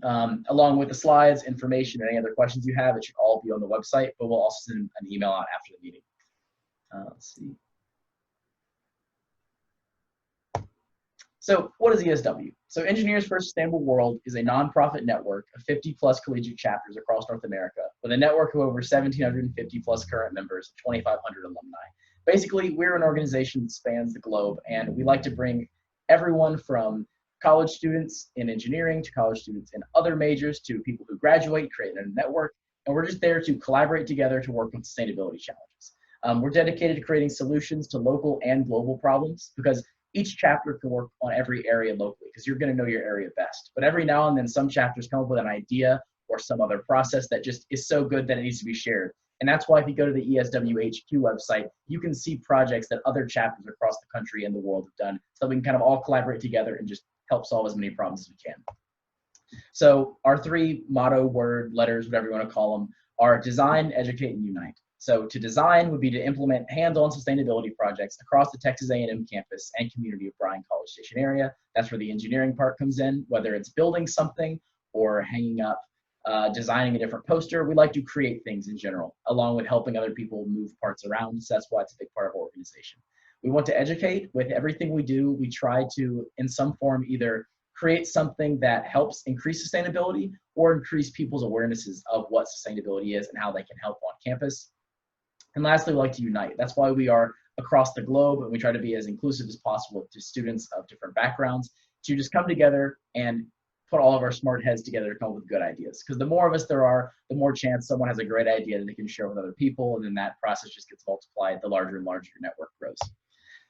along with the slides, information, and any other questions you have. It should all be on the website, but we'll also send an email out after the meeting. Let's see. So what is ESW? So Engineers for a Sustainable World is a nonprofit network of 50+ collegiate chapters across North America with a network of over 1,750+ current members and 2,500 alumni. Basically, we're an organization that spans the globe, and we like to bring everyone from college students in engineering to college students in other majors to people who graduate, create a network, and we're just there to collaborate together to work on sustainability challenges. We're dedicated to creating solutions to local and global problems because each chapter can work on every area locally because you're going to know your area best. But every now and then, some chapters come up with an idea or some other process that just is so good that it needs to be shared. And that's why if you go to the ESW HQ website, you can see projects that other chapters across the country and the world have done so we can kind of all collaborate together and just help solve as many problems as we can. So our three motto word letters, whatever you want to call them, are design, educate, and unite. So to design would be to implement hands-on sustainability projects across the Texas A&M campus and community of Bryan College Station area. That's where the engineering part comes in, whether it's building something or hanging up, designing a different poster. We like to create things in general, along with helping other people move parts around. So that's why it's a big part of our organization. We want to educate. With everything we do, we try to, in some form, either create something that helps increase sustainability or increase people's awarenesses of what sustainability is and how they can help on campus. And lastly, we like to unite. That's why we are across the globe, and we try to be as inclusive as possible to students of different backgrounds to just come together and put all of our smart heads together to come up with good ideas. Because the more of us there are, the more chance someone has a great idea that they can share with other people, and then that process just gets multiplied the larger and larger your network grows.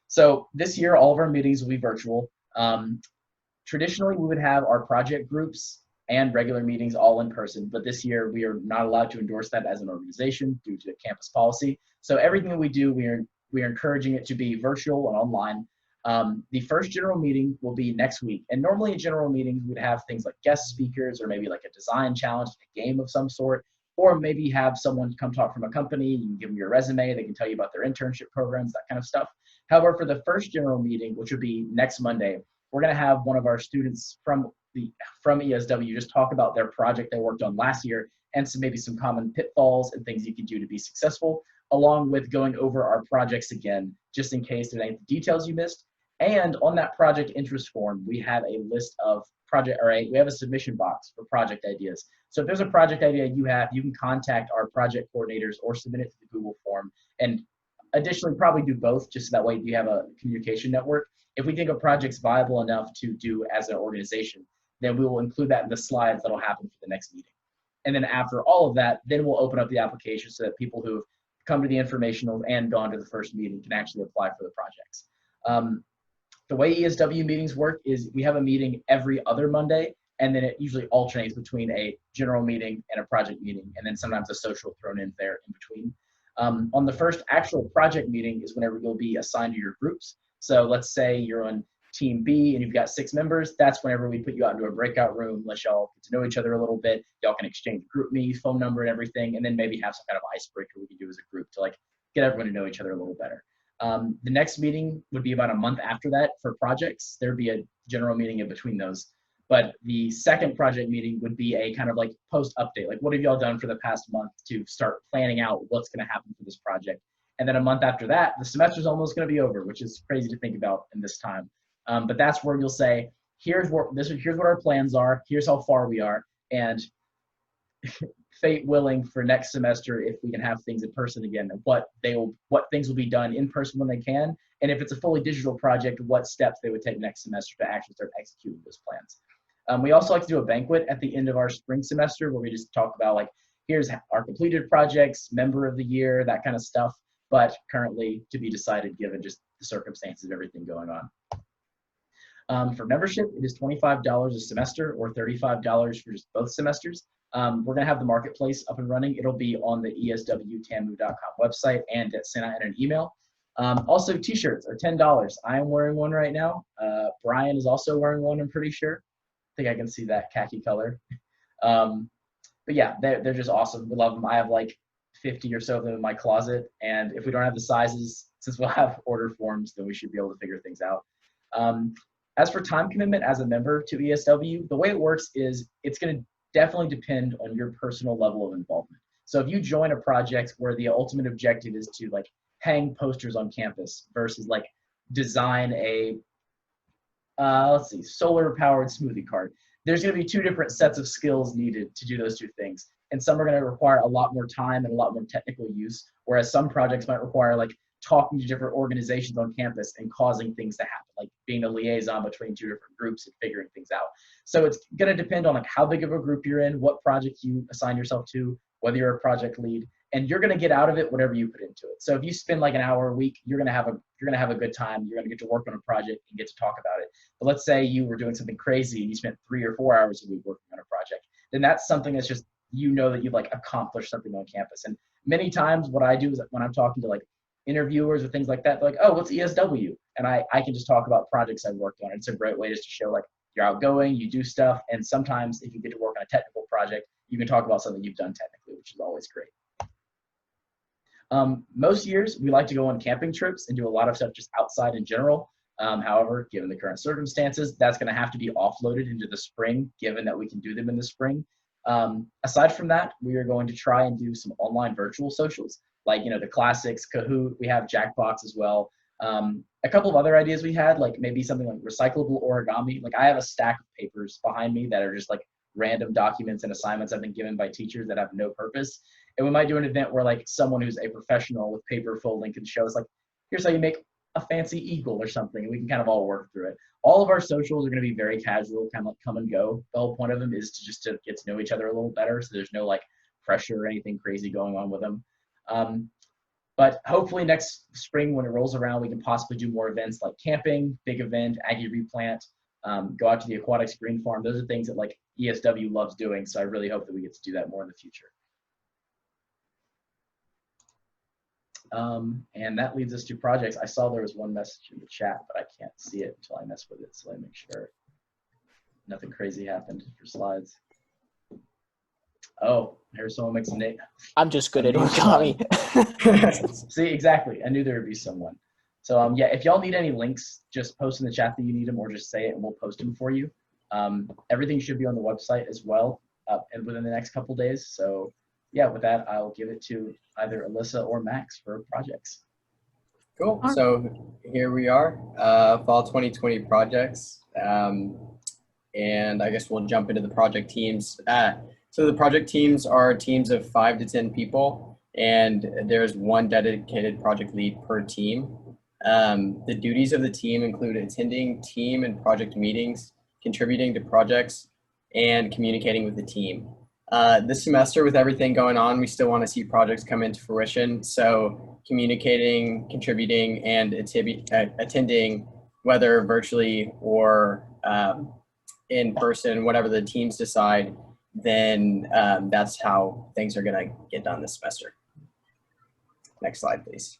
So this year, all of our meetings will be virtual. Traditionally, we would have our project groups and regular meetings all in person, but this year we are not allowed to endorse that as an organization due to campus policy. So everything that we do, we are encouraging it to be virtual and online. The first general meeting will be next week, and normally in general meetings we'd have things like guest speakers or maybe like a design challenge, a game of some sort, or maybe have someone come talk from a company. You can give them your resume, they can tell you about their internship programs, that kind of stuff. However, for the first general meeting, which would be next Monday, we're going to have one of our students from ESW just talk about their project they worked on last year and maybe some common pitfalls and things you can do to be successful, along with going over our projects again, just in case there's any details you missed. And on that project interest form, we have a list of we have a submission box for project ideas. So if there's a project idea you have, you can contact our project coordinators or submit it to the Google form. And additionally, probably do both, just so that way you have a communication network. If we think a project's viable enough to do as an organization, then we will include that in the slides that'll happen for the next meeting. And then after all of that, then we'll open up the application so that people who've come to the informational and gone to the first meeting can actually apply for the projects. The way ESW meetings work is we have a meeting every other Monday, and then it usually alternates between a general meeting and a project meeting, and then sometimes a social thrown in there in between. On the first actual project meeting is whenever you'll be assigned to your groups. So let's say you're on team B and you've got 6 members. That's whenever we put you out into a breakout room, let y'all get to know each other a little bit. Y'all can exchange group me, phone number, and everything, and then maybe have some kind of icebreaker we can do as a group to like get everyone to know each other a little better. The next meeting would be about a month after that for projects. There'd be a general meeting in between those. But the second project meeting would be a kind of like post update. Like, what have y'all done for the past month to start planning out what's going to happen for this project? And then a month after that, the semester's almost going to be over, which is crazy to think about in this time. But that's where you'll say, here's what our plans are. Here's how far we are. And fate willing, for next semester, if we can have things in person again, what things will be done in person when they can. And if it's a fully digital project, what steps they would take next semester to actually start executing those plans. We also like to do a banquet at the end of our spring semester where we just talk about like, here's our completed projects, member of the year, that kind of stuff, but currently to be decided given just the circumstances of everything going on. For membership, it is $25 a semester or $35 for just both semesters. We're going to have the marketplace up and running. It'll be on the eswtamu.com website and get sent out in an email. Also, t-shirts are $10. I am wearing one right now. Brian is also wearing one, I'm pretty sure. I think I can see that khaki color. But yeah, they're just awesome. We love them. I have like 50 or so of them in my closet. And if we don't have the sizes, since we'll have order forms, then we should be able to figure things out. As for time commitment as a member to ESW, the way it works is it's going to definitely depend on your personal level of involvement. So if you join a project where the ultimate objective is to like hang posters on campus versus like design a let's see, solar powered smoothie cart, there's going to be two different sets of skills needed to do those two things. And some are going to require a lot more time and a lot more technical use, whereas some projects might require like talking to different organizations on campus and causing things to happen, like being a liaison between two different groups and figuring things out. So it's going to depend on like how big of a group you're in, what project you assign yourself to, whether you're a project lead, and you're going to get out of it whatever you put into it. So if you spend like an hour a week, you're going to have a good time. You're going to get to work on a project and get to talk about it. But let's say you were doing something crazy and you spent 3 or 4 hours a week working on a project, then that's something that's just, you know, that you've like accomplished something on campus. And many times what I do is when I'm talking to like interviewers or things like that, they're like, oh, what's ESW? And I can just talk about projects I've worked on. It's a great way just to show like you're outgoing, you do stuff. And sometimes if you get to work on a technical project, you can talk about something you've done technically, which is always great. Most years we like to go on camping trips and do a lot of stuff just outside in general. However, given the current circumstances, that's going to have to be offloaded into the spring, given that we can do them in the spring. Aside from that, we are going to try and do some online virtual socials, like, you know, the classics, Kahoot, we have Jackbox as well. A couple of other ideas we had, like maybe something like recyclable origami. Like I have a stack of papers behind me that are just like random documents and assignments I've been given by teachers that have no purpose. And we might do an event where like someone who's a professional with paper folding can show us like, here's how you make a fancy eagle or something. And we can kind of all work through it. All of our socials are going to be very casual, kind of like come and go. The whole point of them is to just to get to know each other a little better. So there's no like pressure or anything crazy going on with them. But hopefully next spring when it rolls around, we can possibly do more events like camping, big event, Aggie replant, go out to the aquatics green farm. Those are things that like ESW loves doing. So I really hope that we get to do that more in the future. And that leads us to projects. I saw there was one message in the chat, but I can't see it until I mess with it. So let me make sure nothing crazy happened for slides. Oh, here's someone makes a name. I'm just good at origami. See, exactly. I knew there would be someone. So yeah, if y'all need any links, just post in the chat that you need them, or just say it and we'll post them for you. Everything should be on the website as well, and within the next couple days. So yeah, with that, I'll give it to either Alyssa or Max for projects. Cool. So here we are, fall 2020 projects. And I guess we'll jump into the project teams. So the project teams are teams of 5 to 10 people, and there's one dedicated project lead per team. The duties of the team include attending team and project meetings, contributing to projects, and communicating with the team. This semester, with everything going on, we still want to see projects come into fruition. So communicating, contributing, and attending, whether virtually or in person, whatever the teams decide, then that's how things are going to get done this semester. Next slide, please.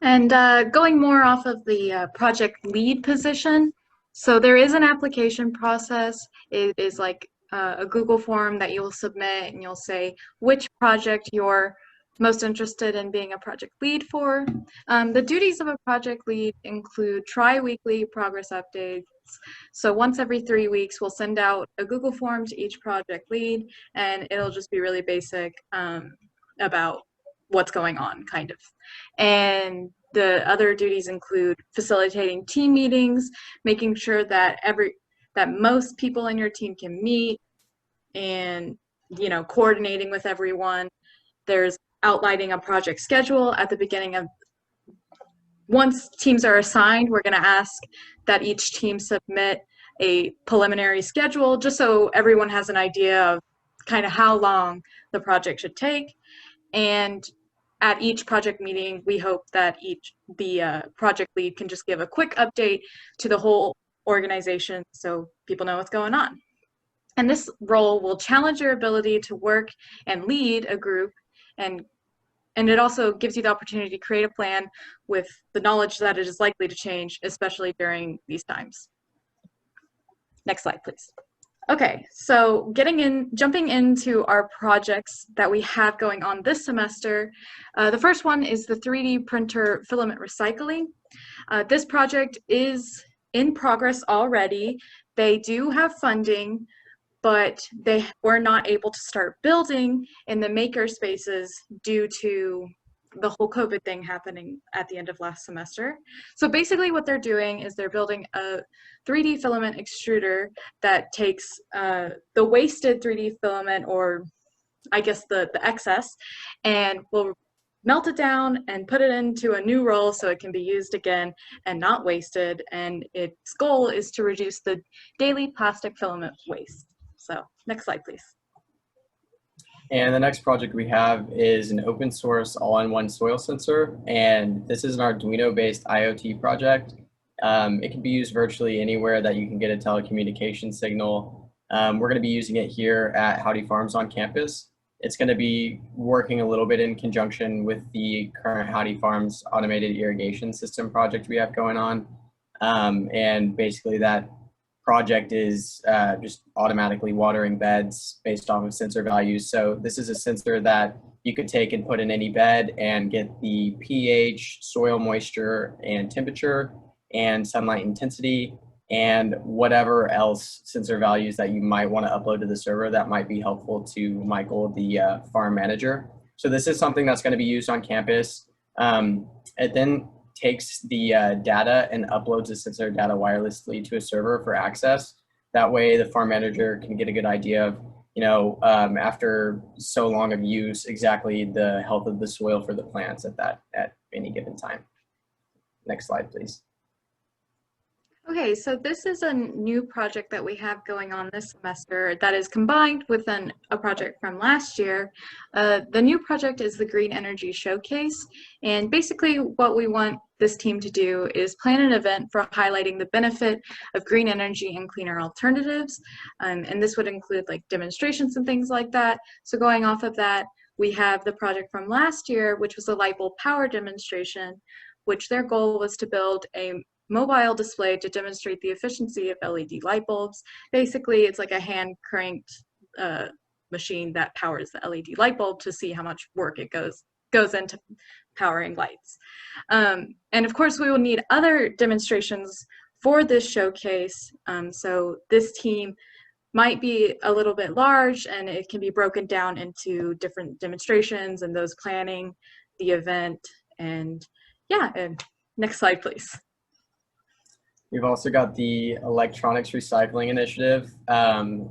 And going more off of the project lead position, so there is an application process. It is like a Google form that you'll submit, and you'll say which project you're most interested in being a project lead for. The duties of a project lead include tri-weekly progress updates. So once every 3 weeks, we'll send out a Google form to each project lead, and it'll just be really basic about what's going on, kind of. And the other duties include facilitating team meetings, making sure that most people in your team can meet, and coordinating with everyone. There's outlining a project schedule at the beginning of. Once teams are assigned, we're going to ask that each team submit a preliminary schedule, just so everyone has an idea of kind of how long the project should take. And at each project meeting, we hope that the project lead can just give a quick update to the whole organization so people know what's going on. And this role will challenge your ability to work and lead a group, and it also gives you the opportunity to create a plan with the knowledge that it is likely to change, especially during these times. Next slide, please. Okay, so jumping into our projects that we have going on this semester. The first one is the 3D printer filament recycling. This project is in progress already. They do have funding, but they were not able to start building in the maker spaces due to the whole COVID thing happening at the end of last semester. So basically what they're doing is they're building a 3D filament extruder that takes the wasted 3D filament, or I guess the excess, and will melt it down and put it into a new roll so it can be used again and not wasted. And its goal is to reduce the daily plastic filament waste. So next slide, please. And the next project we have is an open source all-in-one soil sensor. And this is an Arduino-based IoT project. It can be used virtually anywhere that you can get a telecommunications signal. We're going to be using it here at Howdy Farms on campus. It's going to be working a little bit in conjunction with the current Howdy Farms automated irrigation system project we have going on. And basically that project is just automatically watering beds based off of sensor values. So this is a sensor that you could take and put in any bed and get the pH, soil moisture and temperature, and sunlight intensity, and whatever else sensor values that you might want to upload to the server that might be helpful to Michael, the farm manager. So this is something that's going to be used on campus. It then takes the data and uploads the sensor data wirelessly to a server for access. That way the farm manager can get a good idea of, after so long of use, exactly the health of the soil for the plants at any given time. Next slide, please. Okay, so this is a new project that we have going on this semester that is combined with a project from last year. The new project is the Green Energy Showcase, and basically what we want this team to do is plan an event for highlighting the benefit of green energy and cleaner alternatives, and this would include like demonstrations and things like that. So going off of that, we have the project from last year, which was a light bulb power demonstration, which their goal was to build a mobile display to demonstrate the efficiency of LED light bulbs. Basically, it's like a hand-cranked machine that powers the LED light bulb to see how much work it goes into powering lights. And of course, we will need other demonstrations for this showcase. So this team might be a little bit large, and it can be broken down into different demonstrations and those planning the event. And yeah, and next slide, please. We've also got the Electronics Recycling Initiative.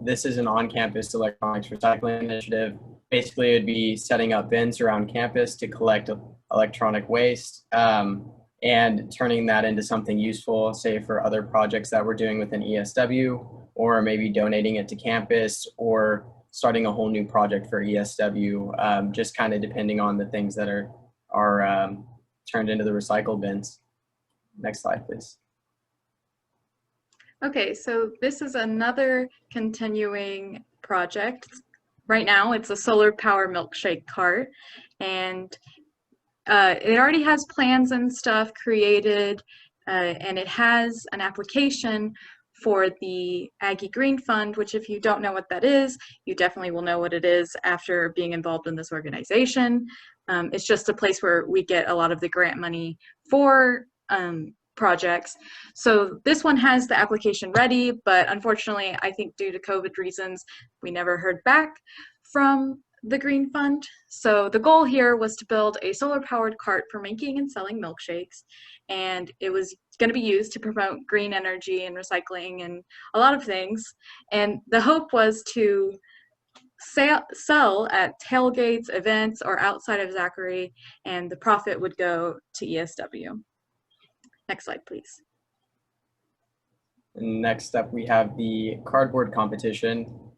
This is an on-campus electronics recycling initiative. Basically, it would be setting up bins around campus to collect electronic waste and turning that into something useful, say for other projects that we're doing within ESW, or maybe donating it to campus, or starting a whole new project for ESW, just kind of depending on the things that are turned into the recycle bins. Next slide, please. Okay, so this is another continuing project. Right now, it's a solar power milkshake cart, and it already has plans and stuff created, and it has an application for the Aggie Green Fund, which if you don't know what that is, you definitely will know what it is after being involved in this organization. It's just a place where we get a lot of the grant money for projects. So this one has the application ready, but unfortunately, I think due to COVID reasons, we never heard back from the Green Fund. So the goal here was to build a solar powered cart for making and selling milkshakes. And it was going to be used to promote green energy and recycling and a lot of things. And the hope was to sell at tailgates, events, or outside of Zachary, and the profit would go to ESW. Next slide, please. Next up, we have the cardboard competition.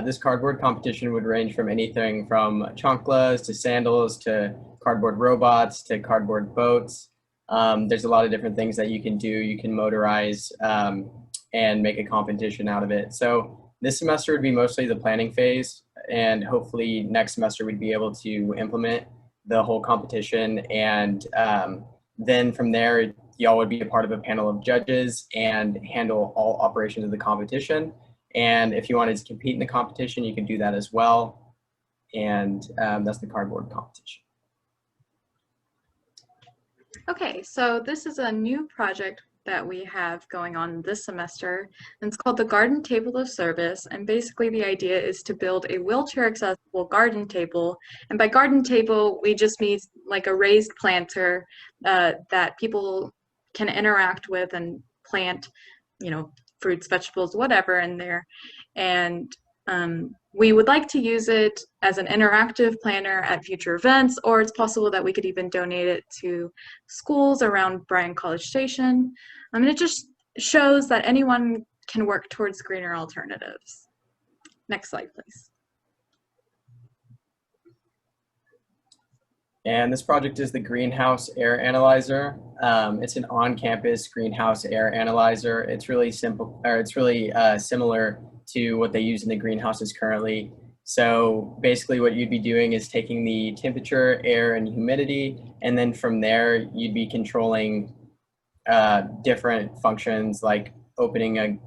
This cardboard competition would range from anything from chanclas to sandals to cardboard robots to cardboard boats. There's a lot of different things that you can do. You can motorize and make a competition out of it. So this semester would be mostly the planning phase, and hopefully next semester we'd be able to implement the whole competition, and then from there y'all would be a part of a panel of judges and handle all operations of the competition. And if you wanted to compete in the competition, you can do that as well. And that's the cardboard competition. Okay, so this is a new project that we have going on this semester, and it's called the Garden Table of Service. And basically the idea is to build a wheelchair accessible garden table. And by garden table, we just mean like a raised planter that people can interact with and plant, you know, fruits, vegetables, whatever in there. And we would like to use it as an interactive planner at future events, or it's possible that we could even donate it to schools around Bryan College Station. And it just shows that anyone can work towards greener alternatives. Next slide, please. And this project is the Greenhouse Air Analyzer. It's an on-campus greenhouse air analyzer. It's really simple, or it's really similar to what they use in the greenhouses currently. So basically what you'd be doing is taking the temperature, air, and humidity, and then from there you'd be controlling different functions like opening a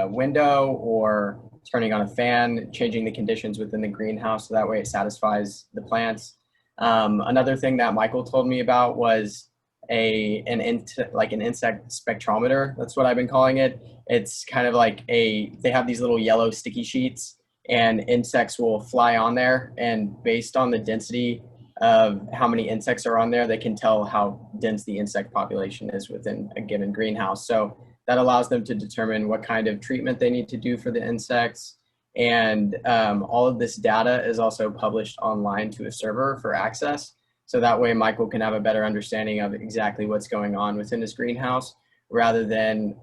window or turning on a fan, changing the conditions within the greenhouse so that way it satisfies the plants. Another thing that Michael told me about was an insect spectrometer. That's what I've been calling it. It's kind of like they have these little yellow sticky sheets and insects will fly on there, and based on the density of how many insects are on there, they can tell how dense the insect population is within a given greenhouse. So that allows them to determine what kind of treatment they need to do for the insects. And all of this data is also published online to a server for access. So that way Michael can have a better understanding of exactly what's going on within his greenhouse, rather than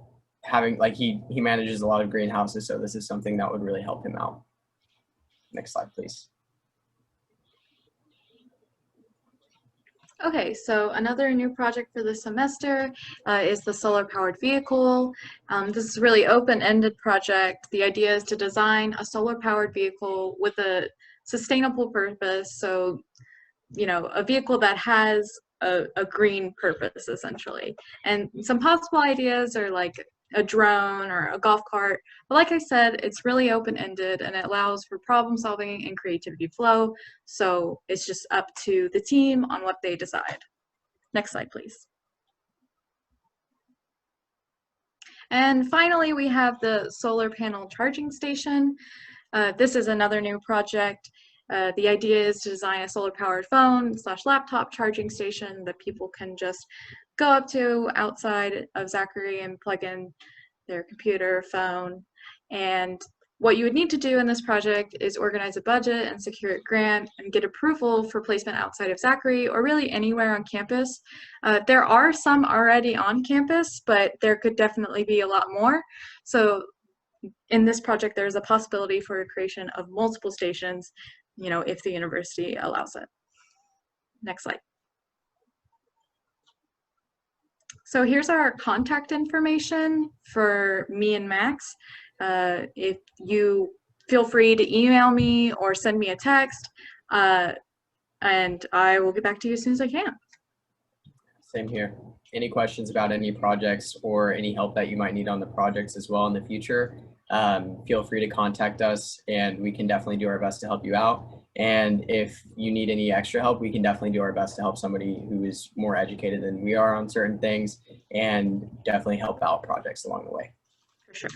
having, like, he manages a lot of greenhouses. So this is something that would really help him out. Next slide, please. Okay, so another new project for this semester is the solar powered vehicle. This is a really open-ended project. The idea is to design a solar powered vehicle with a sustainable purpose. So, you know, a vehicle that has a green purpose essentially. And some possible ideas are like a drone or a golf cart. But like I said, it's really open-ended and it allows for problem solving and creativity flow. So it's just up to the team on what they decide. Next slide, please. And finally, we have the solar panel charging station. This is another new project. The idea is to design a solar powered phone / laptop charging station that people can just go up to outside of Zachary and plug in their computer, phone. And what you would need to do in this project is organize a budget and secure a grant and get approval for placement outside of Zachary or really anywhere on campus. There are some already on campus, but there could definitely be a lot more. So in this project, there's a possibility for a creation of multiple stations, you know, if the university allows it. Next slide. So here's our contact information for me and Max. If you feel free to email me or send me a text, and I will get back to you as soon as I can. Same here. Any questions about any projects or any help that you might need on the projects as well in the future, feel free to contact us and we can definitely do our best to help you out. And if you need any extra help, we can definitely do our best to help somebody who is more educated than we are on certain things and definitely help out projects along the way. For sure.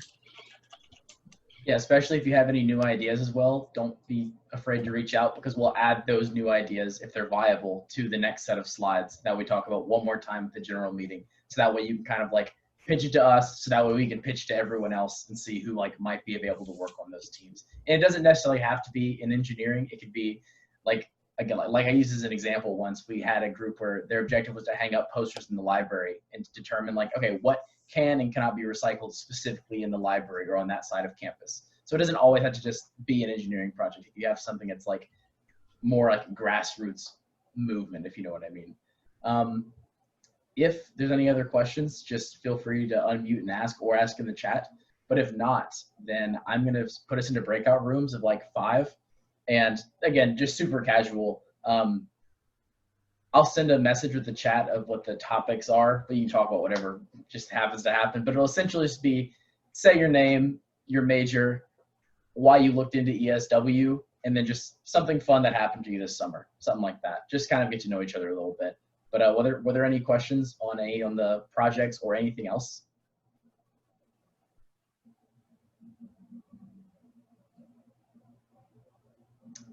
Yeah, especially if you have any new ideas as well, don't be afraid to reach out because we'll add those new ideas if they're viable to the next set of slides that we talk about one more time at the general meeting. So that way you can kind of like pitch it to us, so that way we can pitch to everyone else and see who like might be available to work on those teams. And it doesn't necessarily have to be in engineering. It could be like, again, like I used as an example once, we had a group where their objective was to hang up posters in the library and to determine like, okay, what can and cannot be recycled specifically in the library or on that side of campus. So it doesn't always have to just be an engineering project. If you have something that's like more like grassroots movement, if you know what I mean. If there's any other questions, just feel free to unmute and ask or ask in the chat. But if not, then I'm going to put us into breakout rooms of like 5. And again, just super casual. I'll send a message with the chat of what the topics are, but you can talk about whatever just happens to happen. But it'll essentially just be, say your name, your major, why you looked into ESW, and then just something fun that happened to you this summer, something like that. Just kind of get to know each other a little bit. But were there any questions on the projects or anything else?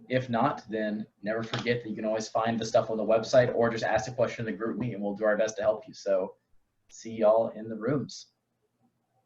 If not, then never forget that you can always find the stuff on the website or just ask a question in the group meet and we'll do our best to help you. So see y'all in the rooms.